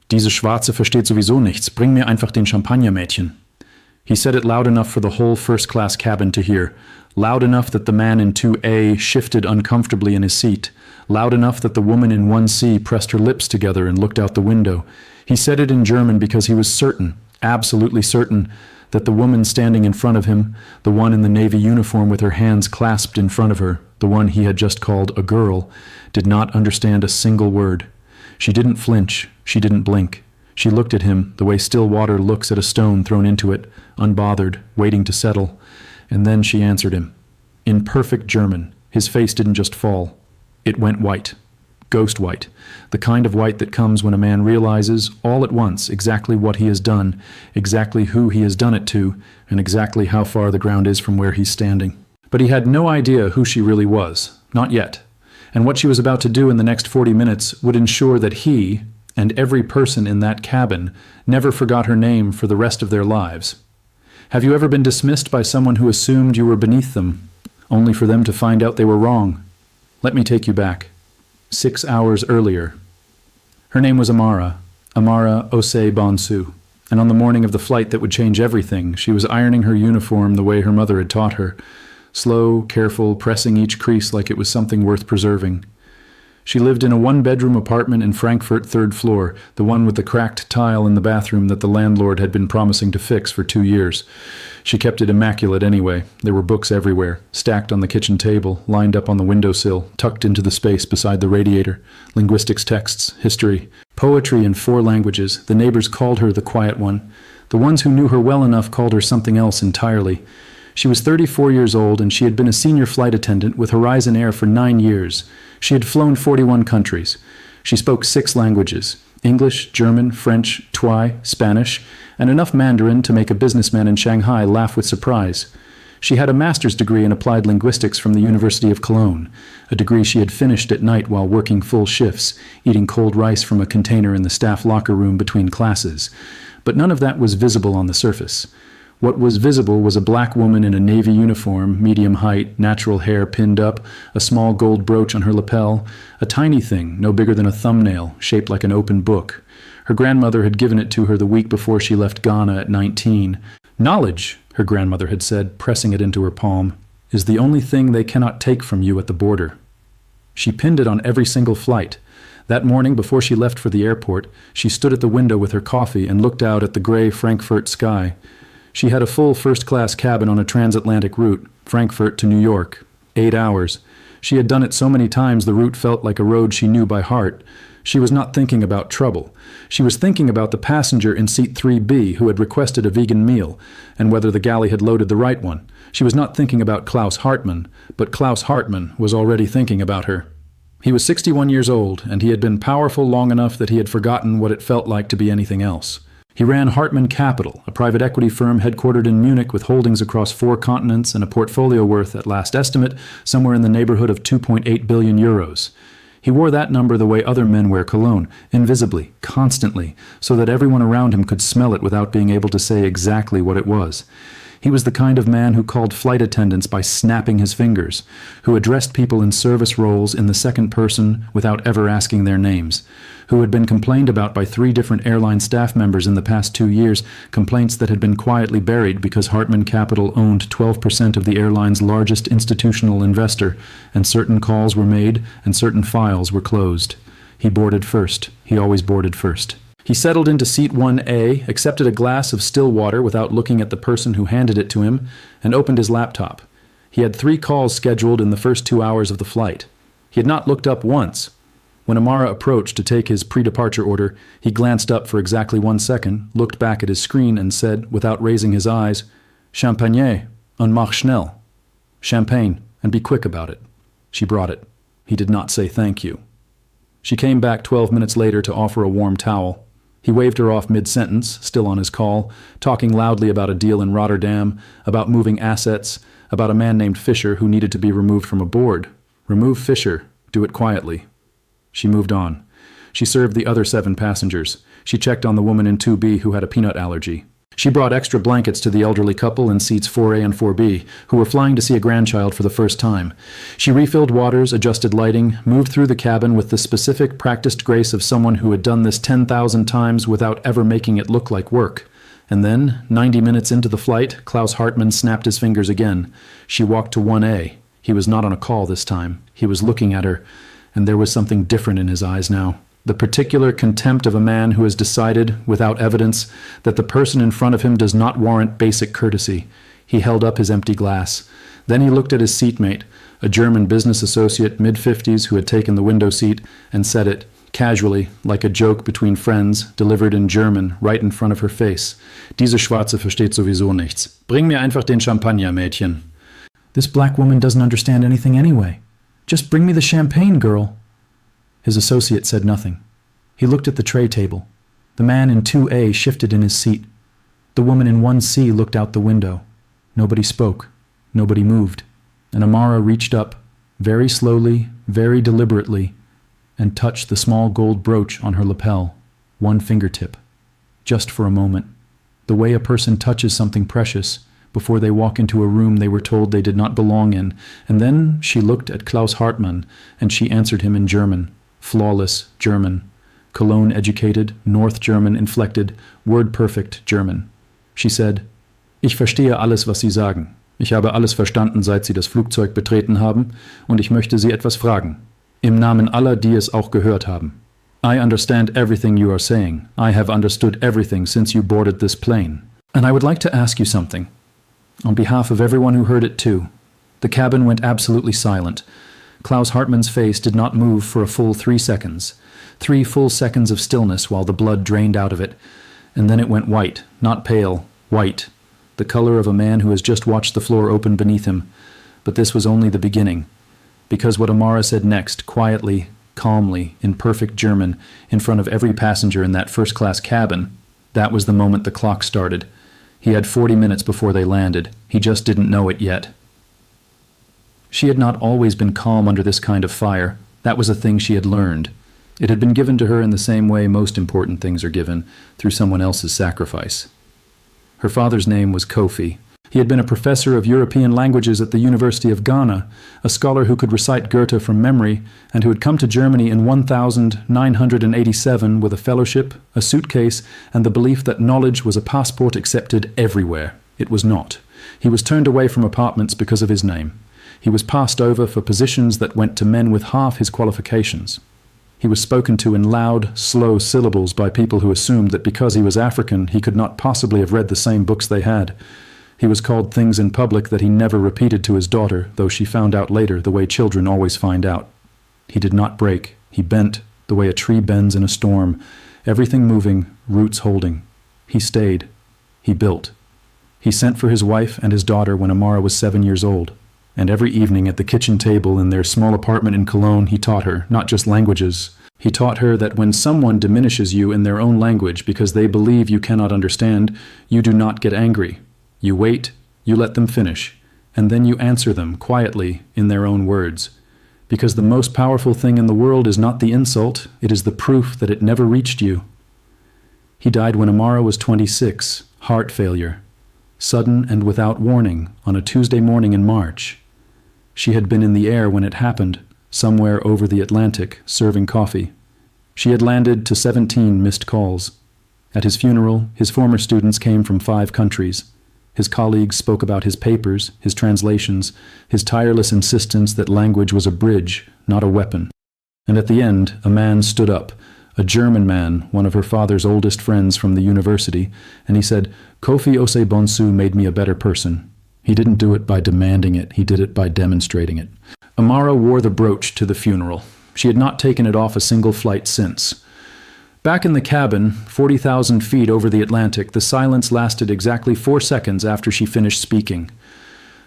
Diese Schwarze versteht sowieso nichts. Bring mir einfach den Champagner, Mädchen. He said it loud enough for the whole first-class cabin to hear, loud enough that the man in 2A shifted uncomfortably in his seat, loud enough that the woman in 1C pressed her lips together and looked out the window. He said it in German because he was certain, absolutely certain, that the woman standing in front of him, the one in the navy uniform with her hands clasped in front of her, the one he had just called a girl, did not understand a single word. She didn't flinch, she didn't blink. She looked at him the way still water looks at a stone thrown into it, unbothered, waiting to settle. And then she answered him. In perfect German, his face didn't just fall. It went white. Ghost white. The kind of white that comes when a man realizes, all at once, exactly what he has done, exactly who he has done it to, and exactly how far the ground is from where he's standing. But he had no idea who she really was. Not yet. And what she was about to do in the next 40 minutes would ensure that he, and every person in that cabin, never forgot her name for the rest of their lives. Have you ever been dismissed by someone who assumed you were beneath them, only for them to find out they were wrong? Let me take you back. 6 hours earlier. Her name was Amara Osei Bonsu, and on the morning of the flight that would change everything, she was ironing her uniform the way her mother had taught her, slow, careful, pressing each crease like it was something worth preserving. She lived in a one-bedroom apartment in Frankfurt, 3rd floor, the one with the cracked tile in the bathroom that the landlord had been promising to fix for 2 years. She kept it immaculate anyway. There were books everywhere, stacked on the kitchen table, lined up on the windowsill, tucked into the space beside the radiator. Linguistics texts, history, poetry in 4 languages. The neighbors called her the quiet one. The ones who knew her well enough called her something else entirely. She was 34 years old, and she had been a senior flight attendant with Horizon Air for 9 years. She had flown 41 countries. She spoke 6 languages: English, German, French, Twi, Spanish, and enough Mandarin to make a businessman in Shanghai laugh with surprise. She had a master's degree in applied linguistics from the University of Cologne, a degree she had finished at night while working full shifts, eating cold rice from a container in the staff locker room between classes. But none of that was visible on the surface. What was visible was a black woman in a navy uniform, medium height, natural hair pinned up, a small gold brooch on her lapel, a tiny thing, no bigger than a thumbnail, shaped like an open book. Her grandmother had given it to her the week before she left Ghana at 19. Knowledge, her grandmother had said, pressing it into her palm, is the only thing they cannot take from you at the border. She pinned it on every single flight. That morning, before she left for the airport, she stood at the window with her coffee and looked out at the gray Frankfurt sky. She had a full first-class cabin on a transatlantic route, Frankfurt to New York. 8 hours. She had done it so many times the route felt like a road she knew by heart. She was not thinking about trouble. She was thinking about the passenger in seat 3B who had requested a vegan meal, and whether the galley had loaded the right one. She was not thinking about Klaus Hartmann, but Klaus Hartmann was already thinking about her. He was 61 years old, and he had been powerful long enough that he had forgotten what it felt like to be anything else. He ran Hartmann Capital, a private equity firm headquartered in Munich with holdings across 4 continents and a portfolio worth, at last estimate, somewhere in the neighborhood of 2.8 billion euros. He wore that number the way other men wear cologne, invisibly, constantly, so that everyone around him could smell it without being able to say exactly what it was. He was the kind of man who called flight attendants by snapping his fingers, who addressed people in service roles in the second person without ever asking their names, who had been complained about by 3 different airline staff members in the past 2 years, complaints that had been quietly buried because Hartmann Capital owned 12% of the airline's largest institutional investor, and certain calls were made and certain files were closed. He boarded first. He always boarded first. He settled into seat 1A, accepted a glass of still water without looking at the person who handed it to him, and opened his laptop. He had 3 calls scheduled in the first 2 hours of the flight. He had not looked up once. When Amara approached to take his pre-departure order, he glanced up for exactly 1 second, looked back at his screen, and said, without raising his eyes, "Champagne, und mach schnell." Champagne, and be quick about it. She brought it. He did not say thank you. She came back 12 minutes later to offer a warm towel. He waved her off mid-sentence, still on his call, talking loudly about a deal in Rotterdam, about moving assets, about a man named Fisher who needed to be removed from a board. Remove Fisher. Do it quietly. She moved on. She served the other 7 passengers. She checked on the woman in 2B who had a peanut allergy. She brought extra blankets to the elderly couple in seats 4A and 4B, who were flying to see a grandchild for the first time. She refilled waters, adjusted lighting, moved through the cabin with the specific, practiced grace of someone who had done this 10,000 times without ever making it look like work. And then, 90 minutes into the flight, Klaus Hartmann snapped his fingers again. She walked to 1A. He was not on a call this time. He was looking at her, and there was something different in his eyes now. The particular contempt of a man who has decided, without evidence, that the person in front of him does not warrant basic courtesy. He held up his empty glass. Then he looked at his seatmate, a German business associate, mid-50s, who had taken the window seat, and said it, casually, like a joke between friends, delivered in German, right in front of her face. Diese Schwarze versteht sowieso nichts. Bring mir einfach den Champagner, Mädchen. This black woman doesn't understand anything anyway. Just bring me the champagne, girl. His associate said nothing. He looked at the tray table. The man in 2A shifted in his seat. The woman in 1C looked out the window. Nobody spoke. Nobody moved. And Amara reached up, very slowly, very deliberately, and touched the small gold brooch on her lapel, one fingertip. Just for a moment. The way a person touches something precious before they walk into a room they were told they did not belong in. And then she looked at Klaus Hartmann, and she answered him in German. Flawless German, Cologne-educated, North German inflected, word-perfect German. She said, Ich verstehe alles, was Sie sagen. Ich habe alles verstanden, seit Sie das Flugzeug betreten haben, und ich möchte Sie etwas fragen. Im Namen aller, die es auch gehört haben. I understand everything you are saying. I have understood everything since you boarded this plane. And I would like to ask you something. On behalf of everyone who heard it too. The cabin went absolutely silent. Klaus Hartmann's face did not move for a full 3 seconds. 3 full seconds of stillness while the blood drained out of it. And then it went white, not pale, white. The color of a man who has just watched the floor open beneath him. But this was only the beginning. Because what Amara said next, quietly, calmly, in perfect German, in front of every passenger in that first-class cabin, that was the moment the clock started. He had 40 minutes before they landed. He just didn't know it yet. She had not always been calm under this kind of fire. That was a thing she had learned. It had been given to her in the same way most important things are given, through someone else's sacrifice. Her father's name was Kofi. He had been a professor of European languages at the University of Ghana, a scholar who could recite Goethe from memory, and who had come to Germany in 1987 with a fellowship, a suitcase, and the belief that knowledge was a passport accepted everywhere. It was not. He was turned away from apartments because of his name. He was passed over for positions that went to men with half his qualifications. He was spoken to in loud, slow syllables by people who assumed that because he was African, he could not possibly have read the same books they had. He was called things in public that he never repeated to his daughter, though she found out later the way children always find out. He did not break. He bent, the way a tree bends in a storm, everything moving, roots holding. He stayed. He built. He sent for his wife and his daughter when Amara was 7 years old. And every evening at the kitchen table in their small apartment in Cologne, he taught her, not just languages. He taught her that when someone diminishes you in their own language because they believe you cannot understand, you do not get angry. You wait, you let them finish, and then you answer them quietly in their own words. Because the most powerful thing in the world is not the insult, it is the proof that it never reached you. He died when Amara was 26, heart failure. Sudden and without warning, on a Tuesday morning in March. She had been in the air when it happened, somewhere over the Atlantic, serving coffee. She had landed to 17 missed calls. At his funeral, his former students came from 5 countries. His colleagues spoke about his papers, his translations, his tireless insistence that language was a bridge, not a weapon. And at the end, a man stood up, a German man, one of her father's oldest friends from the university, and he said, Kofi Osei-Bonsu made me a better person. He didn't do it by demanding it, he did it by demonstrating it. Amara wore the brooch to the funeral. She had not taken it off a single flight since. Back in the cabin, 40,000 feet over the Atlantic, the silence lasted exactly 4 seconds after she finished speaking.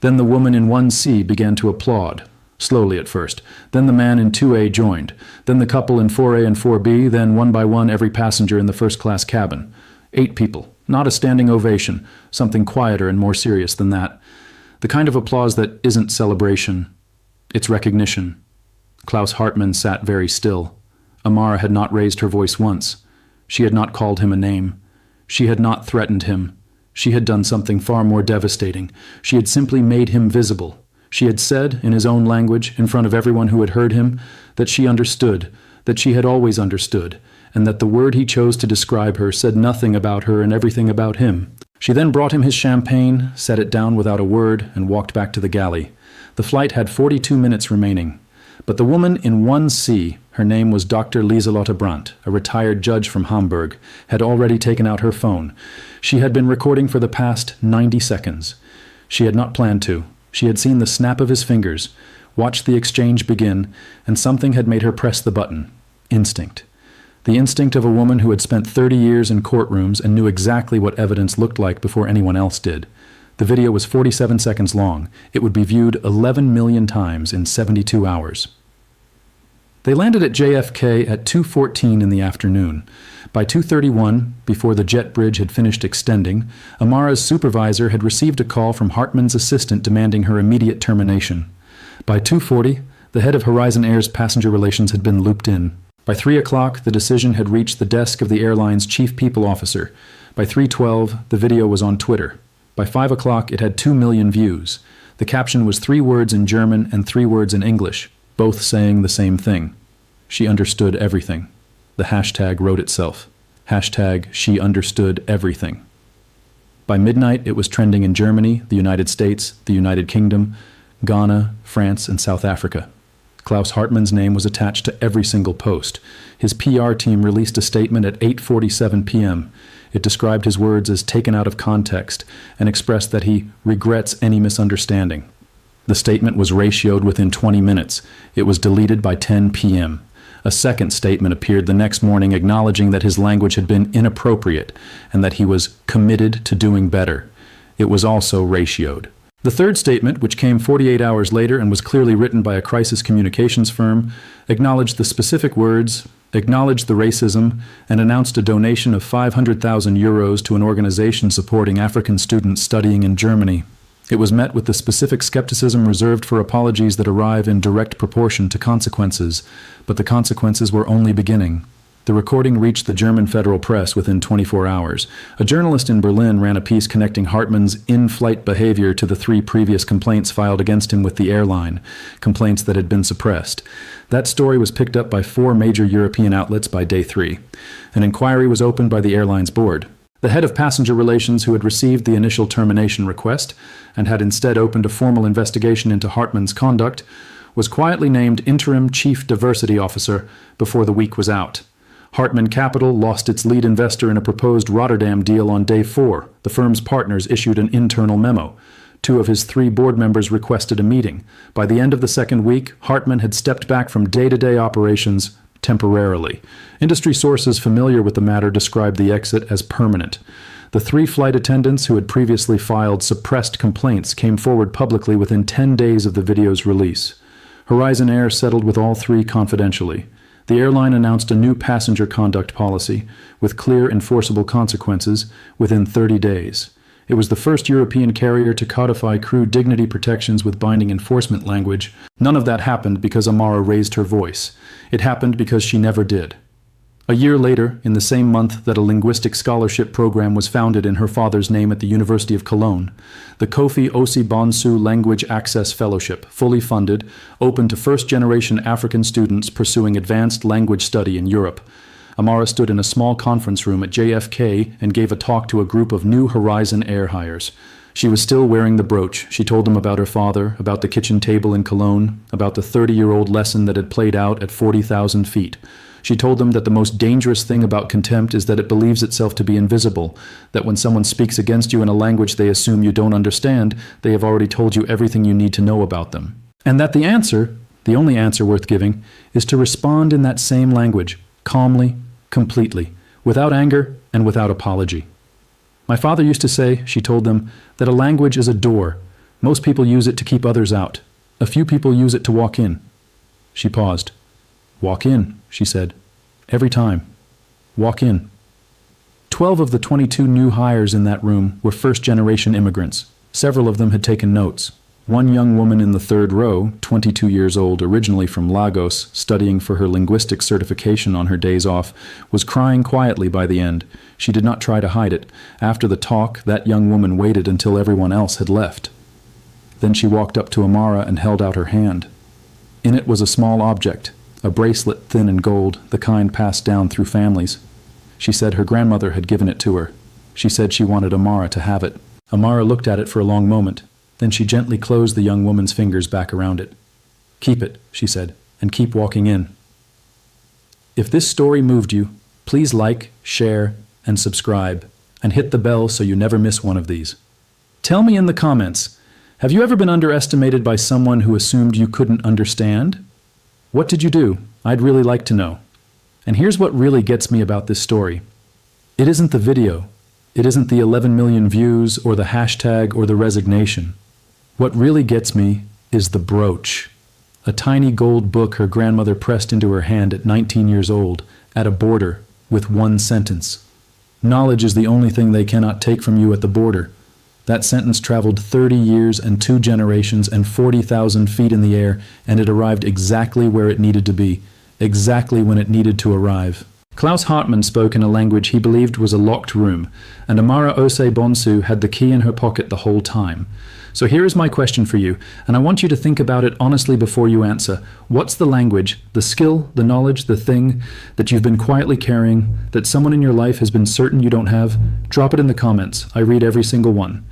Then the woman in 1C began to applaud, slowly at first. Then the man in 2A joined. Then the couple in 4A and 4B, then one by one every passenger in the first-class cabin. 8 people. Not a standing ovation, something quieter and more serious than that. The kind of applause that isn't celebration. It's recognition. Klaus Hartmann sat very still. Amara had not raised her voice once. She had not called him a name. She had not threatened him. She had done something far more devastating. She had simply made him visible. She had said, in his own language, in front of everyone who had heard him, that she understood, that she had always understood, and that the word he chose to describe her said nothing about her and everything about him. She then brought him his champagne, set it down without a word, and walked back to the galley. The flight had 42 minutes remaining. But the woman in 1C, her name was Dr. Lieselotte Brandt, a retired judge from Hamburg, had already taken out her phone. She had been recording for the past 90 seconds. She had not planned to. She had seen the snap of his fingers, watched the exchange begin, and something had made her press the button. Instinct. The instinct of a woman who had spent 30 years in courtrooms and knew exactly what evidence looked like before anyone else did. The video was 47 seconds long. It would be viewed 11 million times in 72 hours. They landed at JFK at 2:14 in the afternoon. By 2:31, before the jet bridge had finished extending, Amara's supervisor had received a call from Hartman's assistant demanding her immediate termination. By 2:40, the head of Horizon Air's passenger relations had been looped in. By 3 o'clock, the decision had reached the desk of the airline's chief people officer. By 3:12, the video was on Twitter. By 5 o'clock, it had 2 million views. The caption was 3 words in German and 3 words in English, both saying the same thing. She understood everything. The hashtag wrote itself. Hashtag she understood everything. By midnight, it was trending in Germany, the United States, the United Kingdom, Ghana, France, and South Africa. Klaus Hartmann's name was attached to every single post. His PR team released a statement at 8:47 p.m. It described his words as taken out of context and expressed that he regrets any misunderstanding. The statement was ratioed within 20 minutes. It was deleted by 10 p.m. A second statement appeared the next morning acknowledging that his language had been inappropriate and that he was committed to doing better. It was also ratioed. The third statement, which came 48 hours later and was clearly written by a crisis communications firm, acknowledged the specific words, acknowledged the racism, and announced a donation of 500,000 euros to an organization supporting African students studying in Germany. It was met with the specific skepticism reserved for apologies that arrive in direct proportion to consequences, but the consequences were only beginning. The recording reached the German federal press within 24 hours. A journalist in Berlin ran a piece connecting Hartmann's in-flight behavior to the 3 previous complaints filed against him with the airline, complaints that had been suppressed. That story was picked up by 4 major European outlets by day 3. An inquiry was opened by the airline's board. The head of passenger relations, who had received the initial termination request and had instead opened a formal investigation into Hartmann's conduct, was quietly named interim chief diversity officer before the week was out. Hartmann Capital lost its lead investor in a proposed Rotterdam deal on day 4. The firm's partners issued an internal memo. 2 of his 3 board members requested a meeting. By the end of the second week, Hartmann had stepped back from day-to-day operations temporarily. Industry sources familiar with the matter described the exit as permanent. The 3 flight attendants who had previously filed suppressed complaints came forward publicly within 10 days of the video's release. Horizon Air settled with all 3 confidentially. The airline announced a new passenger conduct policy with clear enforceable consequences within 30 days. It was the first European carrier to codify crew dignity protections with binding enforcement language. None of that happened because Amara raised her voice. It happened because she never did. A year later, in the same month that a linguistic scholarship program was founded in her father's name at the University of Cologne, the Kofi Osibonsu Language Access Fellowship, fully funded, opened to first-generation African students pursuing advanced language study in Europe. Amara stood in a small conference room at JFK and gave a talk to a group of new Horizon Air hires. She was still wearing the brooch. She told them about her father, about the kitchen table in Cologne, about the 30-year-old lesson that had played out at 40,000 feet. She told them that the most dangerous thing about contempt is that it believes itself to be invisible, that when someone speaks against you in a language they assume you don't understand, they have already told you everything you need to know about them. And that the answer, the only answer worth giving, is to respond in that same language, calmly, completely, without anger and without apology. My father used to say, she told them, that a language is a door. Most people use it to keep others out. A few people use it to walk in. She paused. Walk in, she said. Every time. Walk in. 12 of the 22 new hires in that room were first-generation immigrants. Several of them had taken notes. One young woman in the third row, 22 years old, originally from Lagos, studying for her linguistic certification on her days off, was crying quietly by the end. She did not try to hide it. After the talk, that young woman waited until everyone else had left. Then she walked up to Amara and held out her hand. In it was a small object, a bracelet thin and gold, the kind passed down through families. She said her grandmother had given it to her. She said she wanted Amara to have it. Amara looked at it for a long moment. Then she gently closed the young woman's fingers back around it. "Keep it," she said, "and keep walking in." If this story moved you, please like, share, and subscribe, and hit the bell so you never miss one of these. Tell me in the comments, have you ever been underestimated by someone who assumed you couldn't understand? What did you do? I'd really like to know. And here's what really gets me about this story. It isn't the video. It isn't the 11 million views or the hashtag or the resignation. What really gets me is the brooch. A tiny gold book her grandmother pressed into her hand at 19 years old, at a border, with one sentence. Knowledge is the only thing they cannot take from you at the border. That sentence traveled 30 years and 2 generations and 40,000 feet in the air, and it arrived exactly where it needed to be, exactly when it needed to arrive. Klaus Hartmann spoke in a language he believed was a locked room, and Amara Osei Bonsu had the key in her pocket the whole time. So here is my question for you, and I want you to think about it honestly before you answer. What's the language, the skill, the knowledge, the thing that you've been quietly carrying, that someone in your life has been certain you don't have? Drop it in the comments. I read every single one.